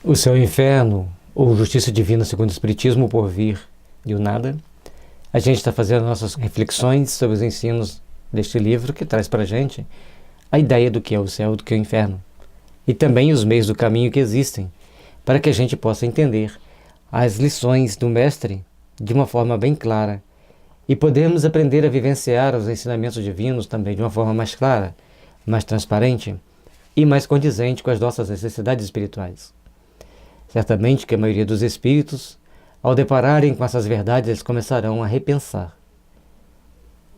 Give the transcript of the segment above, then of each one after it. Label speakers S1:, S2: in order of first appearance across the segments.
S1: O céu e o inferno, ou justiça divina segundo o Espiritismo, por vir e o nada. A gente está fazendo nossas reflexões sobre os ensinos deste livro que traz para a gente a ideia do que é o céu e do que é o inferno. E também os meios do caminho que existem, para que a gente possa entender as lições do Mestre de uma forma bem clara e podemos aprender a vivenciar os ensinamentos divinos também de uma forma mais clara, mais transparente e mais condizente com as nossas necessidades espirituais. Certamente que a maioria dos espíritos, ao depararem com essas verdades, eles começarão a repensar.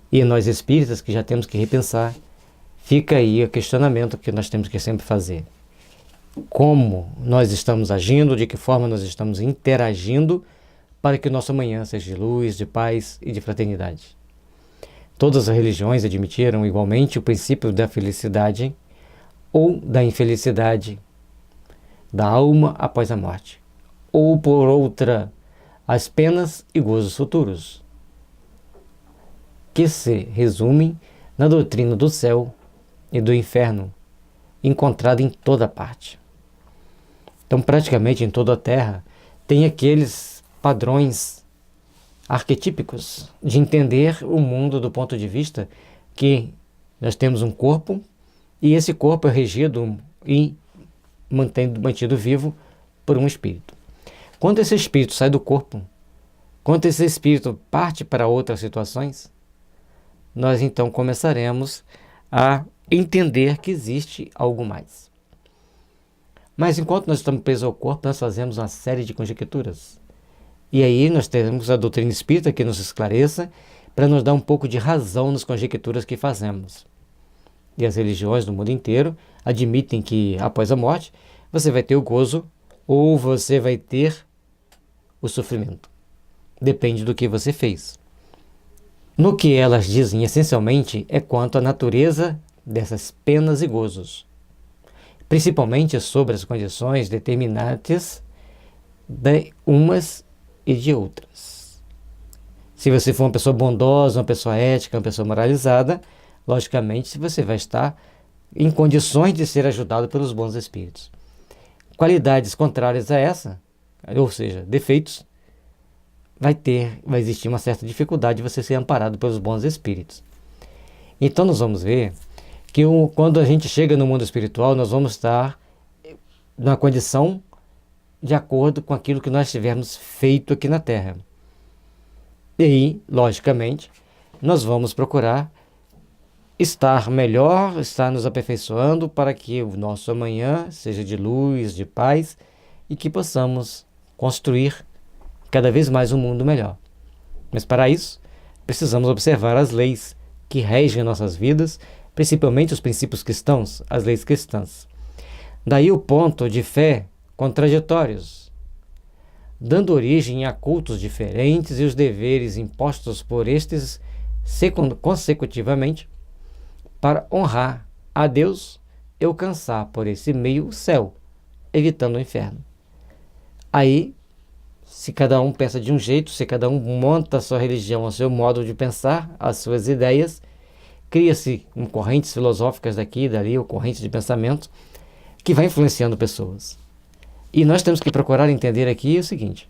S1: E nós espíritas que já temos que repensar, fica aí o questionamento que nós temos que sempre fazer. Como nós estamos agindo, de que forma nós estamos interagindo para que o nosso amanhã seja de luz, de paz e de fraternidade. Todas as religiões admitiram igualmente o princípio da felicidade ou da infelicidade da alma após a morte, ou por outra, as penas e gozos futuros, que se resumem na doutrina do céu e do inferno, encontrada em toda parte. Então, praticamente em toda a Terra, tem aqueles padrões arquetípicos de entender o mundo do ponto de vista que nós temos um corpo e esse corpo é regido e mantido vivo por um espírito. Quando esse espírito sai do corpo, quando esse espírito parte para outras situações, nós então começaremos a entender que existe algo mais. Mas enquanto nós estamos presos ao corpo, nós fazemos uma série de conjecturas. E aí nós temos a doutrina espírita que nos esclareça para nos dar um pouco de razão nas conjecturas que fazemos. E as religiões do mundo inteiro admitem que após a morte você vai ter o gozo ou você vai ter o sofrimento. Depende do que você fez. No que elas dizem essencialmente é quanto à natureza dessas penas e gozos, principalmente sobre as condições determinantes de umas e de outras. Se você for uma pessoa bondosa, uma pessoa ética, uma pessoa moralizada, logicamente você vai estar em condições de ser ajudado pelos bons espíritos. Qualidades contrárias a essa, ou seja, defeitos, vai existir uma certa dificuldade de você ser amparado pelos bons espíritos. Então nós vamos ver que quando a gente chega no mundo espiritual, nós vamos estar numa condição de acordo com aquilo que nós tivermos feito aqui na Terra. E aí, logicamente, nós vamos procurar estar melhor, estar nos aperfeiçoando para que o nosso amanhã seja de luz, de paz e que possamos construir cada vez mais um mundo melhor. Mas para isso, precisamos observar as leis que regem nossas vidas, principalmente os princípios cristãos, as leis cristãs. Daí o ponto de fé contraditórios, dando origem a cultos diferentes e os deveres impostos por estes consecutivamente para honrar a Deus e alcançar por esse meio o céu, evitando o inferno. Aí, se cada um pensa de um jeito, se cada um monta a sua religião, o seu modo de pensar, as suas ideias, cria-se correntes filosóficas daqui e dali, ou correntes de pensamento, que vai influenciando pessoas. E nós temos que procurar entender aqui o seguinte: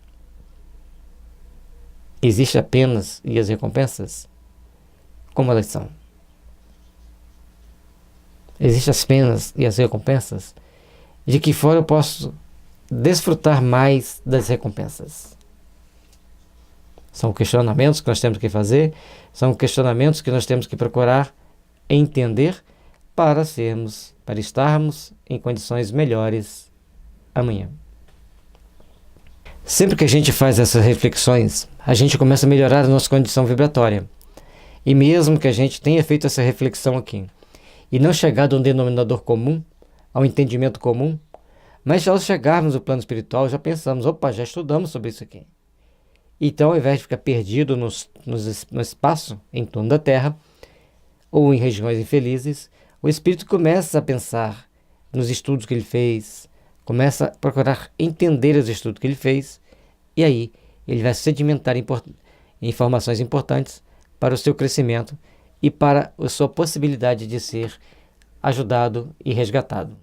S1: existem as penas e as recompensas? Como elas são? Existem as penas e as recompensas? De que forma eu posso desfrutar mais das recompensas? São questionamentos que nós temos que fazer, são questionamentos que nós temos que procurar entender para estarmos em condições melhores amanhã. Sempre que a gente faz essas reflexões, a gente começa a melhorar a nossa condição vibratória. E mesmo que a gente tenha feito essa reflexão aqui e não chegado a um denominador comum, a um entendimento comum, mas ao chegarmos no plano espiritual já pensamos, opa, já estudamos sobre isso aqui. Então, ao invés de ficar perdido no espaço em torno da Terra, ou em regiões infelizes, o espírito começa a pensar nos estudos que ele fez, começa a procurar entender os estudos que ele fez, e aí ele vai sedimentar informações importantes para o seu crescimento e para a sua possibilidade de ser ajudado e resgatado.